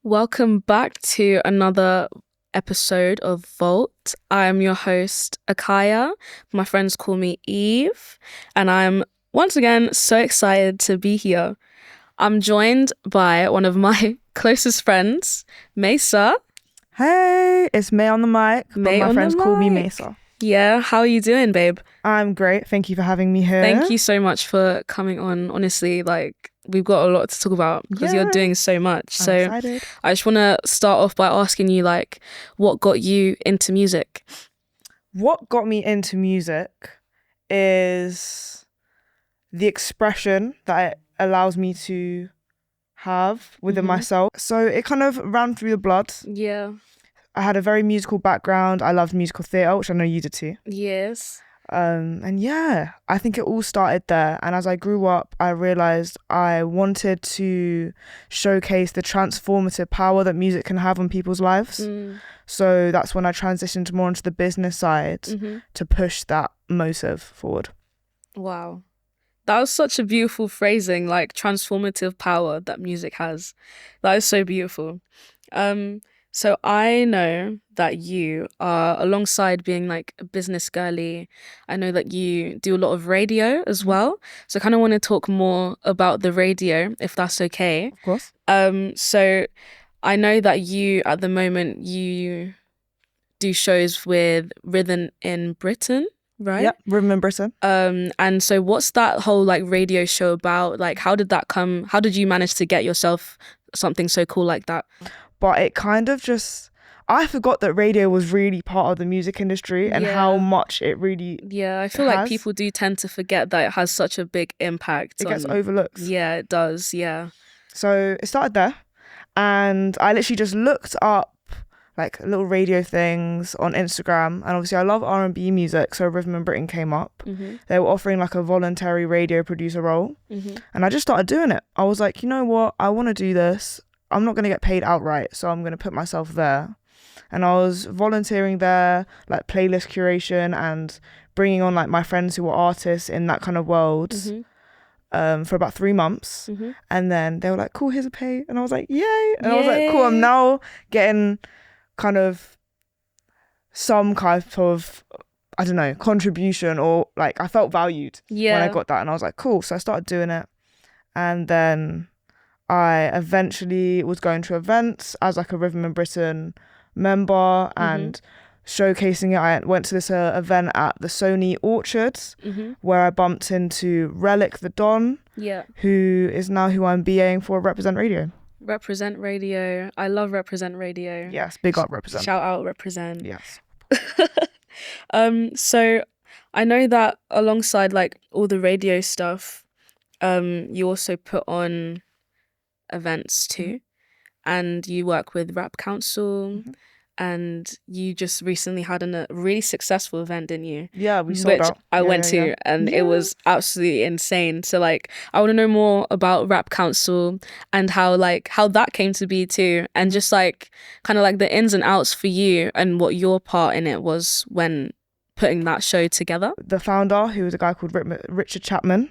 Welcome back to another episode of Vault. I'm your host, Akaya. My friends call me Eve, and I'm once again so excited to be here. I'm joined by one of my closest friends, Mesa. Hey, it's May on the mic, but May my on the friends call me mic. Mesa. Yeah, how are you doing, babe? I'm great. Thank you for having me here. Thank you so much for coming on. Honestly, we've got a lot to talk about because you're doing so much. I'm So excited. I just want to start off by asking you, what got you into music? What got me into music is the expression that it allows me to have within myself. So it kind of ran through the blood. Yeah. I had a very musical background. I loved musical theatre, which I know you did too. Yes. And yeah, I think it all started there. And as I grew up, I realized I wanted to showcase the transformative power that music can have on people's lives. So that's when I transitioned more into the business side to push that motive forward. Wow. That was such a beautiful phrasing, like transformative power that music has. That is so beautiful. So I know that you are, alongside being like a business girly, I know that you do a lot of radio as well. So I kind of want to talk more about the radio, if that's okay. Of course. So I know that you, at the moment, you do shows with Rhythm in Britain, right? Yep, Rhythm in Britain. And so what's that whole like radio show about? Like, how did that come? How did you manage to get yourself something so cool like that? But it kind of just, I forgot that radio was really part of the music industry and how much it really I feel like people do tend to forget that it has such a big impact. It gets overlooked. Yeah, it does. Yeah. So it started there, and I literally just looked up like little radio things on Instagram, and obviously I love R&B music, so Rhythm in Britain came up. They were offering like a voluntary radio producer role, and I just started doing it. I was like, you know what, I want to do this. I'm not going to get paid outright, so I'm going to put myself there. And I was volunteering there, like playlist curation and bringing on like my friends who were artists in that kind of world for about 3 months. And then they were like, cool, here's a pay. And I was like, yay. And I was like, cool, I'm now getting kind of some kind of, I don't know, contribution, or like I felt valued when I got that. And I was like, cool. So I started doing it. And then I eventually was going to events as like a Rhythm in Britain member and showcasing it. I went to this event at the Sony Orchards where I bumped into Relic the Don, who is now who I'm BAing for Represent Radio. Represent Radio. I love Represent Radio. Yes, big up Represent. Shout out Represent. Yes. So I know that alongside like all the radio stuff, you also put on events too, and you work with Rap Council, and you just recently had a really successful event, didn't you? Yeah, we sold out. I went to, and it was absolutely insane. So like, I want to know more about Rap Council and how that came to be too, and just like kind of like the ins and outs for you and what your part in it was when putting that show together. The founder, who was a guy called Richard Chapman,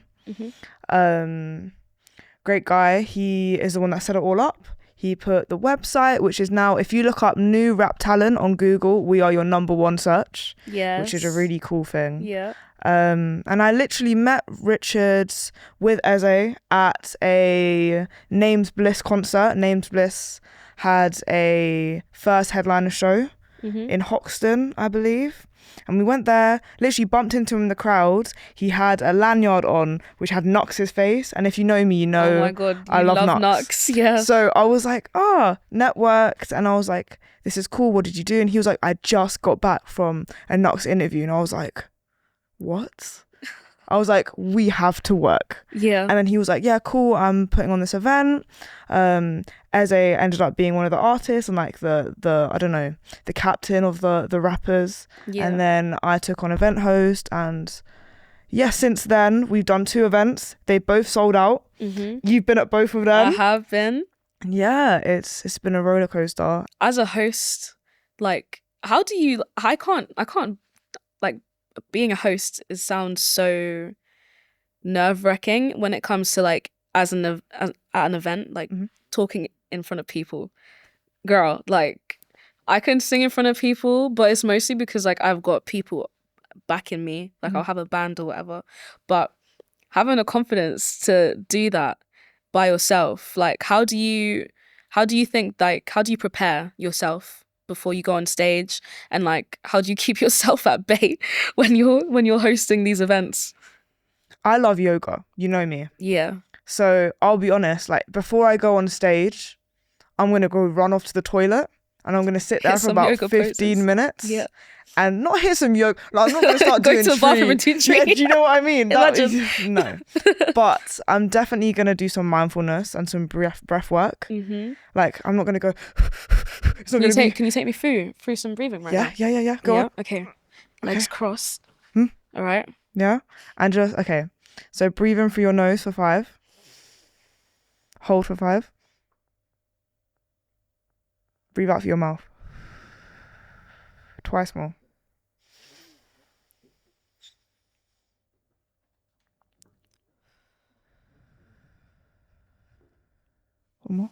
great guy. He is the one that set it all up. He put the website, which is now, if you look up new rap talent on Google, we are your #1 search. Yes. Which is a really cool thing. Yeah. And I literally met Richard with Eze at a Names Bliss concert. Names Bliss had a first headliner show in Hoxton, I believe. And we went there, literally bumped into him in the crowd. He had a lanyard on, which had Nux's face. And if you know me, you know, oh my God, I love Nux. Yeah. So I was like, networked. And I was like, this is cool. What did you do? And he was like, I just got back from a Nux interview. And I was like, what? I was like, we have to work. Yeah. And then he was like, yeah, cool, I'm putting on this event. Eze ended up being one of the artists and like the I don't know, the captain of the rappers. Yeah. And then I took on event host, and since then we've done 2 events. They both sold out. You've been at both of them. I have been. Yeah, it's been a roller coaster. As a host, like, how do you, I can't like, being a host, it sounds so nerve-wracking when it comes to like at an event, like talking in front of people. girl, like I can sing in front of people, but it's mostly because like I've got people backing me. Like I'll have a band or whatever. But having the confidence to do that by yourself, like how do you think, like how do you prepare yourself before you go on stage, and like how do you keep yourself at bay when you're hosting these events? I love yoga. You know me. Yeah. So I'll be honest, like before I go on stage, I'm going to go run off to the toilet and I'm going to sit there Hit for some about yoga 15 poses. minutes. Yeah. And not hit some yoga. Like, I'm not going to start Go doing to the bathroom and do tree. Yeah, do you know what I mean? That Imagine. is, no. But I'm definitely going to do some mindfulness and some breath work. Like, I'm not going to go... It's not Can you take me through some breathing right now? Yeah. Go on. Okay. Legs crossed. Hmm? All right. Yeah. And just, okay. So breathe in through your nose for 5. Hold for 5. Breathe out through your mouth. Twice more. One more.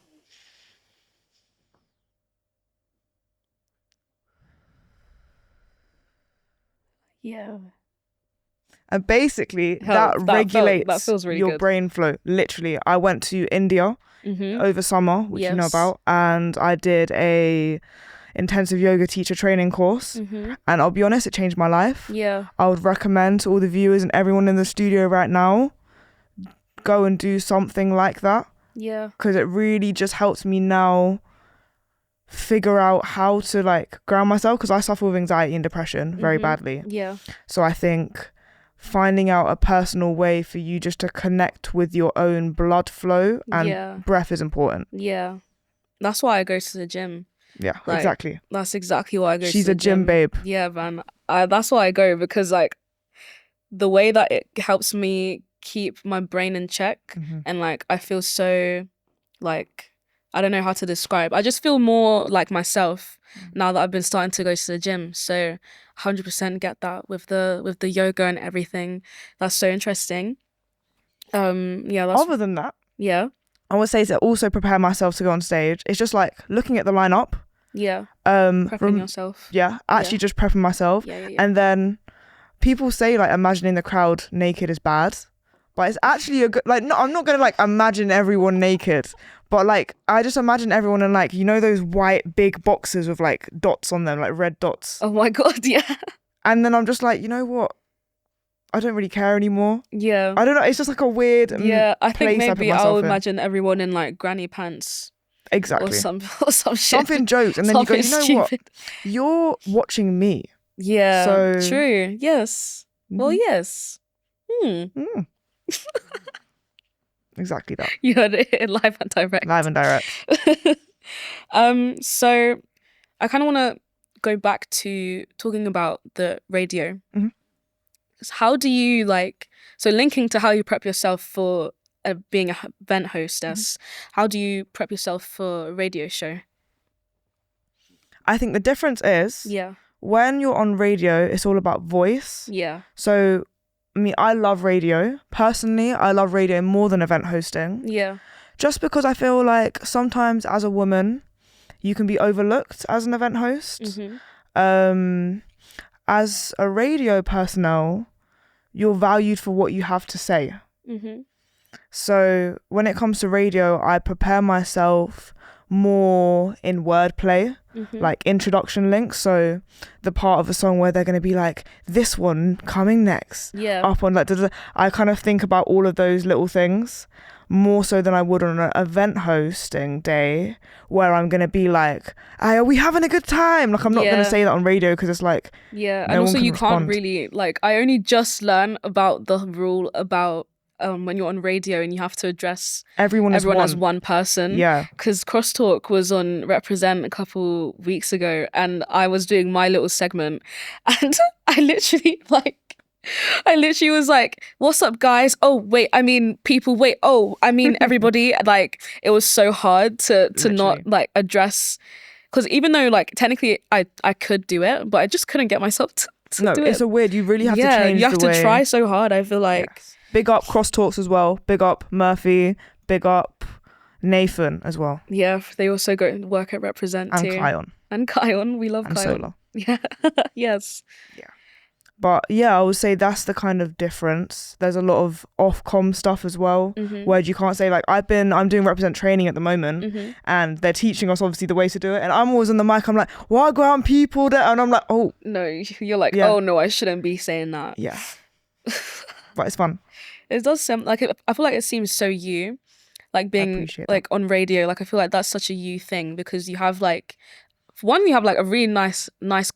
Yeah. And basically Help. that regulates that feels really your good. brain flow. Literally, I went to India over summer, which you know Yes. about, and I did a intensive yoga teacher training course. And I'll be honest, it changed my life. Yeah. I would recommend to all the viewers and everyone in the studio right now, go and do something like that. Yeah. Because it really just helps me now figure out how to like ground myself, because I suffer with anxiety and depression very badly. Yeah. So I think finding out a personal way for you just to connect with your own blood flow and breath is important. Yeah. That's why I go to the gym. Yeah, Like, exactly. That's exactly why I go She's to the a gym babe. Yeah, man. That's why I go, because like the way that it helps me keep my brain in check, and like I feel so like, I don't know how to describe. I just feel more like myself now that I've been starting to go to the gym. So 100% get that with the yoga and everything. That's so interesting. Yeah. Other than that, yeah. I would say to also prepare myself to go on stage. It's just like looking at the lineup. Yeah. Prepping yourself. Yeah, actually just prepping myself. Yeah. And then people say like imagining the crowd naked is bad, but it's actually a good, like, no, I'm not gonna like imagine everyone naked, but like I just imagine everyone in like, you know, those white big boxes with like dots on them, like red dots. Oh my God, yeah. And then I'm just like, you know what? I don't really care anymore. Yeah. I don't know. It's just like a weird I think maybe I'll in. imagine everyone in like granny pants. Exactly. Or some shit. Something jokes. And then you go, you know what? You're watching me. Yeah. So true. Yes. Well, yes. Exactly that. You heard it live and direct. Live and direct. So I kind of want to go back to talking about the radio. How do you so linking to how you prep yourself for being an event hostess, how do you prep yourself for a radio show? I think the difference is when you're on radio, it's all about voice. Yeah. So, I mean, I love radio. Personally, I love radio more than event hosting. Yeah. Just because I feel like sometimes as a woman, you can be overlooked as an event host. As a radio personnel, you're valued for what you have to say. So when it comes to radio, I prepare myself more in wordplay, like introduction links. So the part of a song where they're going to be like, this one coming next. Yeah. Up on like, I kind of think about all of those little things more so than I would on an event hosting day where I'm going to be like, hey, are we having a good time? Like, I'm not going to say that on radio because it's like, and also you can't really, I only just learned about the rule about when you're on radio and you have to address everyone as one person. Yeah. Because Crosstalk was on Represent a couple weeks ago and I was doing my little segment and I literally was like, what's up, guys? Oh, wait, I mean, people, wait, oh, I mean, everybody. It was so hard to not, address, because even though, technically I could do it, but I just couldn't get myself to do it. No, it's a weird, you really have to change the way. You have to try so hard, I feel like. Yes. Big up Crosstalks as well. Big up Murphy. Big up Nathan as well. Yeah, they also go and work at Represent And too. Kion. And Kion, we love And Kion. Solar. Yeah. Yes. Yeah. But yeah, I would say that's the kind of difference. There's a lot of off-com stuff as well, where you can't say like, I'm doing Represent training at the moment, and they're teaching us obviously the ways to do it, and I'm always on the mic. I'm like, why go out and people that? And I'm like, oh no, you're like, oh no, I shouldn't be saying that. Yeah. But it's fun. It does seem like I feel like it seems so you, like being like on radio. Like I feel like that's such a you thing because you have like. One, you have like a really nice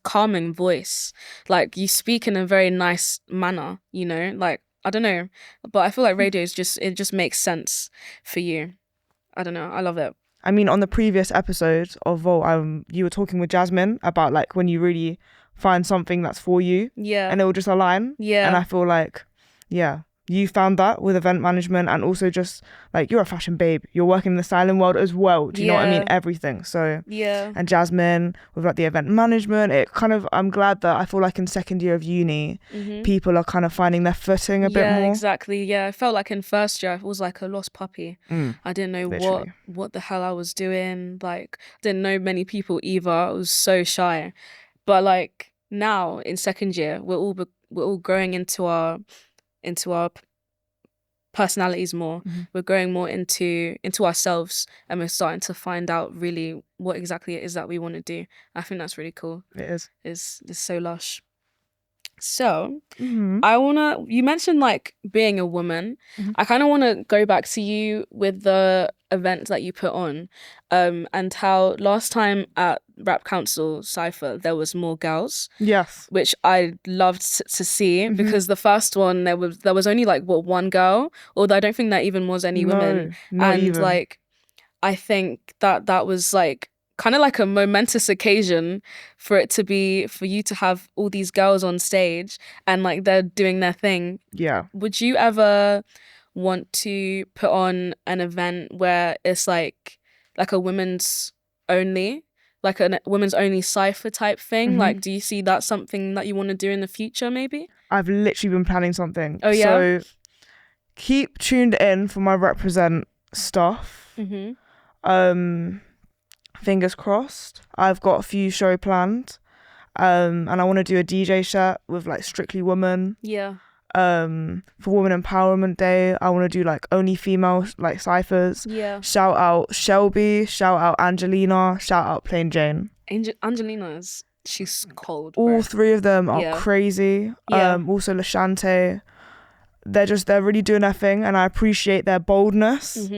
calming voice. Like you speak in a very nice manner, you know, like I don't know, but I feel like radio is it just makes sense for you. I don't know, I love it. I mean, on the previous episode of Volt, you were talking with Jasmine about like when you really find something that's for you, and it will just align. And I feel like, you found that with event management, and also just like you're a fashion babe, you're working in the styling world as well. Do you know what I mean? Everything. So and Jasmine with like the event management, it kind of, I'm glad that I feel like in second year of uni, people are kind of finding their footing a bit more. Exactly. Yeah, I felt like in first year I was like a lost puppy. I didn't know what the hell I was doing. Like didn't know many people either. I was so shy. But like now in second year, we're all growing into our personalities more. We're growing more into ourselves, and we're starting to find out really what exactly it is that we want to do. I think that's really cool. It is. It's so lush. So you mentioned like being a woman. I kind of want to go back to you with the events that you put on, and how last time at Rap Council Cypher there was more girls. Yes. Which I loved to see because the first one there was only like one girl, although I don't think there even was any women. Not and even. Like I think that was like kind of like a momentous occasion for you to have all these girls on stage and like they're doing their thing. Yeah. Would you ever want to put on an event where it's like a women's only, like a women's only cypher type thing? Like, do you see that something that you want to do in the future maybe? I've literally been planning something. Oh yeah? So keep tuned in for my Represent stuff. Fingers crossed. I've got a few show planned, and I want to do a DJ set with like Strictly Woman. Yeah. For Women Empowerment Day, I want to do like only female like cyphers. Yeah. Shout out Shelby, shout out Angelina, shout out Plain Jane. Angelina's, she's cold. All three of them are crazy. Also Lashante, they're really doing their thing, and I appreciate their boldness.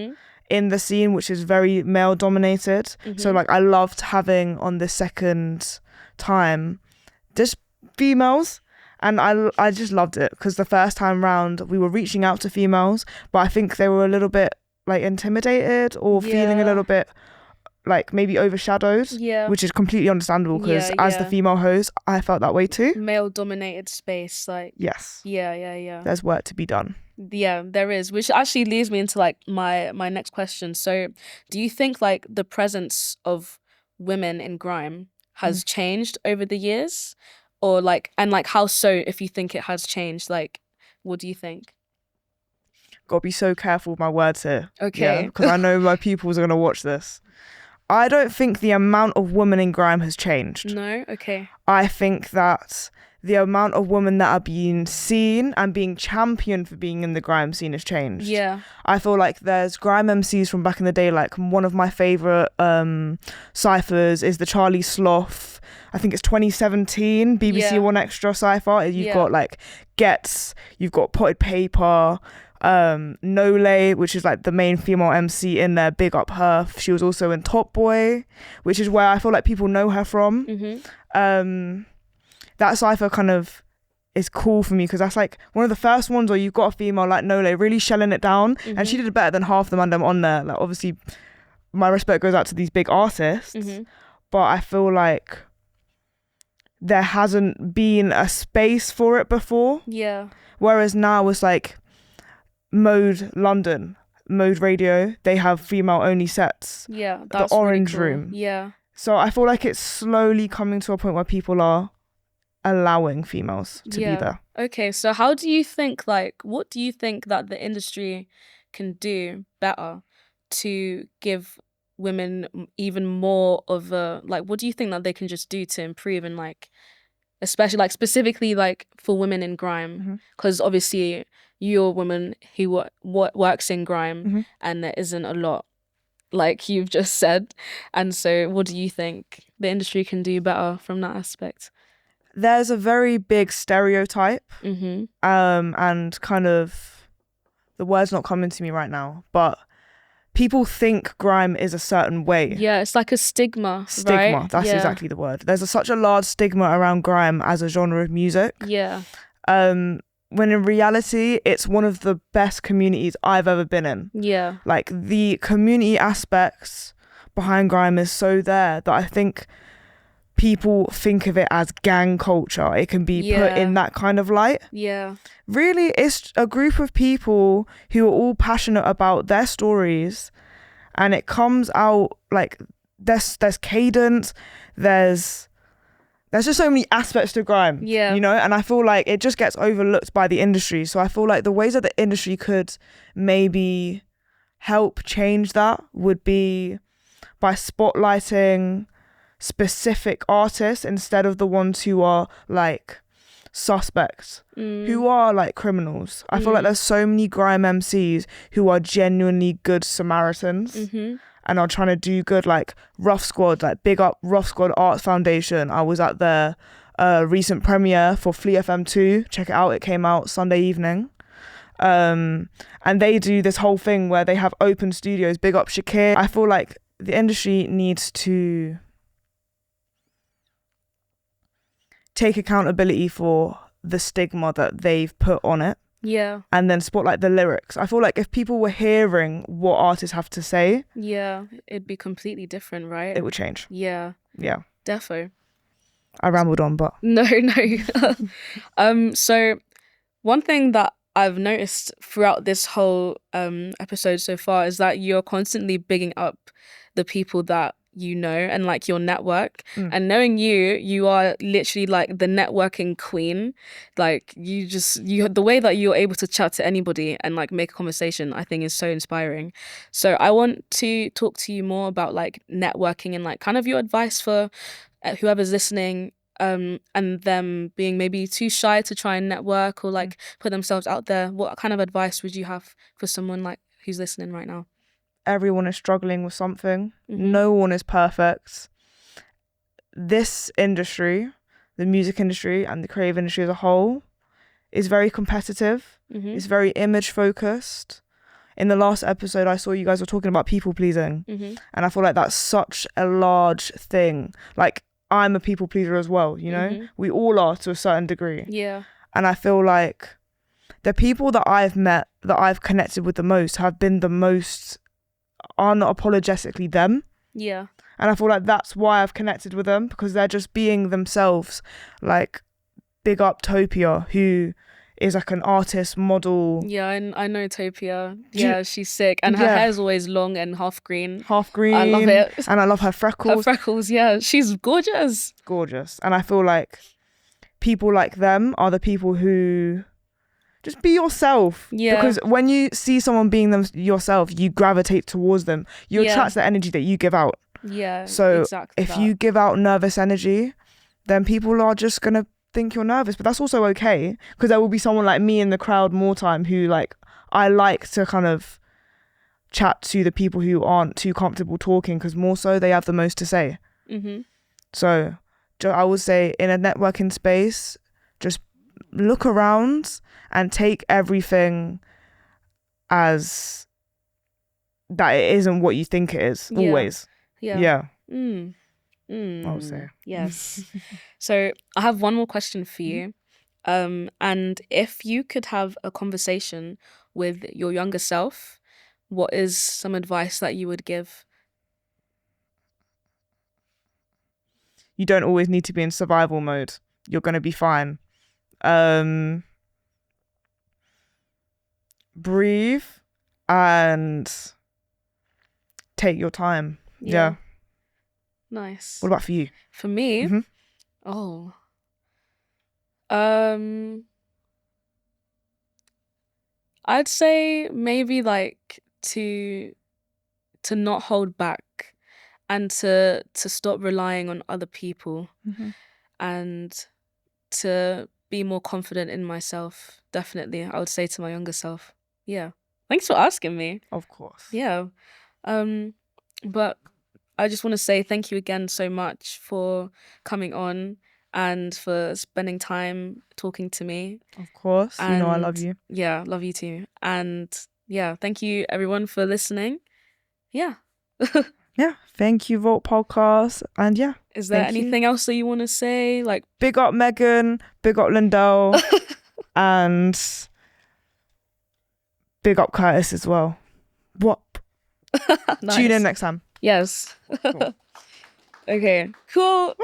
In the scene, which is very male dominated. So like I loved having on the second time just females, and I just loved it because the first time round we were reaching out to females, but I think they were a little bit like intimidated or feeling a little bit like maybe overshadowed, which is completely understandable because as the female host I felt that way too. Male dominated space, like yes. Yeah. There's work to be done. Yeah, there is, which actually leads me into like my next question. So do you think like the presence of women in grime has changed over the years, or like, and like how so, if you think it has changed, like what do you think? Gotta be so careful with my words here. Okay. Because I know my pupils are gonna watch this. I don't think the amount of women in grime has changed. No? Okay. I think that the amount of women that are being seen and being championed for being in the grime scene has changed. Yeah. I feel like there's grime MCs from back in the day, like one of my favourite cyphers is the Charlie Sloth. I think it's 2017 BBC One Extra cypher. You've got like Gets, you've got Potted Paper, Nole, which is like the main female MC in there, big up her. She was also in Top Boy, which is where I feel like people know her from. That cypher kind of is cool for me because that's like one of the first ones where you've got a female like Nole really shelling it down, and she did better than half the man them on there. Like obviously my respect goes out to these big artists, but I feel like there hasn't been a space for it before. Yeah. Whereas now it's like Mode London, Mode Radio, they have female only sets. Yeah, that's the Orange really cool. Room. Yeah. So I feel like it's slowly coming to a point where people are allowing females to be there. Okay, so what do you think that the industry can do better to give women even more of a, like, what do you think that they can just do to improve, and like, especially like specifically like for women in grime, because obviously you're a woman who works in grime, and there isn't a lot, like you've just said. And so what do you think the industry can do better from that aspect? There's a very big stereotype, and kind of, the word's not coming to me right now, but people think grime is a certain way. Yeah, it's like a stigma, right? That's exactly the word. There's such a large stigma around grime as a genre of music. Yeah. When in reality, it's one of the best communities I've ever been in. Yeah. Like, the community aspects behind grime is so there that I think people think of it as gang culture. It can be put in that kind of light. Yeah. Really, it's a group of people who are all passionate about their stories, and it comes out like there's cadence, there's just so many aspects to grime, you know, and I feel like it just gets overlooked by the industry. So I feel like the ways that the industry could maybe help change that would be by spotlighting specific artists instead of the ones who are like suspects, who are like criminals. I feel like there's so many grime MCs who are genuinely good Samaritans, and are trying to do good, like Rough Squad, like big up Rough Squad Arts Foundation. I was at their recent premiere for Flea FM 2. Check it out, it came out Sunday evening. And they do this whole thing where they have open studios. Big up Shakir. I feel like the industry needs to take accountability for the stigma that they've put on it. Yeah. And then spotlight the lyrics. I feel like if people were hearing what artists have to say, it'd be completely different, right? It would change. Yeah. Yeah. Defo. I rambled on, but No. So one thing that I've noticed throughout this whole episode so far is that you're constantly bigging up the people that you know and like your network. And knowing you are literally like the networking queen. Like you the way that you're able to chat to anybody and like make a conversation, I think is so inspiring. So I want to talk to you more about like networking and like kind of your advice for whoever's listening, and them being maybe too shy to try and network or like put themselves out there. What kind of advice would you have for someone like who's listening right now? Everyone is struggling with something. No one is perfect. This industry, the music industry and the creative industry as a whole, is very competitive. It's very image focused. In the last episode, I saw you guys were talking about people pleasing. And I feel like that's such a large thing. Like, I'm a people pleaser as well, you know? We all are to a certain degree. Yeah. And I feel like the people that I've met, that I've connected with the most, have been the most unapologetically them. Yeah. And I feel like that's why I've connected with them, because they're just being themselves. Like, big up Topia, who is like an artist, model. Yeah, I know Topia. Yeah, she's sick. And her hair's always long and half green. Half green. I love it. And I love her freckles. Her freckles, yeah. She's gorgeous. Gorgeous. And I feel like people like them are the people who just be yourself. Yeah. Because when you see someone being yourself, you gravitate towards them. You attract the energy that you give out. Yeah, so exactly. If you give out nervous energy, then people are just going to think you're nervous. But that's also okay, because there will be someone like me in the crowd more time who, like, I like to kind of chat to the people who aren't too comfortable talking, because more so they have the most to say. So I would say in a networking space, just look around and take everything as that it isn't what you think it is. Always. Yeah. I would say. Yes. So I have one more question for you. And if you could have a conversation with your younger self, what is some advice that you would give? You don't always need to be in survival mode. You're going to be fine. Breathe and take your time. Yeah. Nice. What about for you? For me? I'd say maybe like to to not hold back and to stop relying on other people and to be more confident in myself. Definitely, I would say to my younger self. Yeah. Thanks for asking me. Of course. Yeah. But I just want to say thank you again so much for coming on and for spending time talking to me. Of course. And I love you. Yeah, love you too. And yeah, thank you everyone for listening. Yeah. Yeah. Thank you, Vault Podcast. And yeah. Is there anything else that you want to say? Like, big up Megan, big up Lindell, and big up Curtis as well. What? Nice. Tune in next time. Yes. Cool. Okay, cool.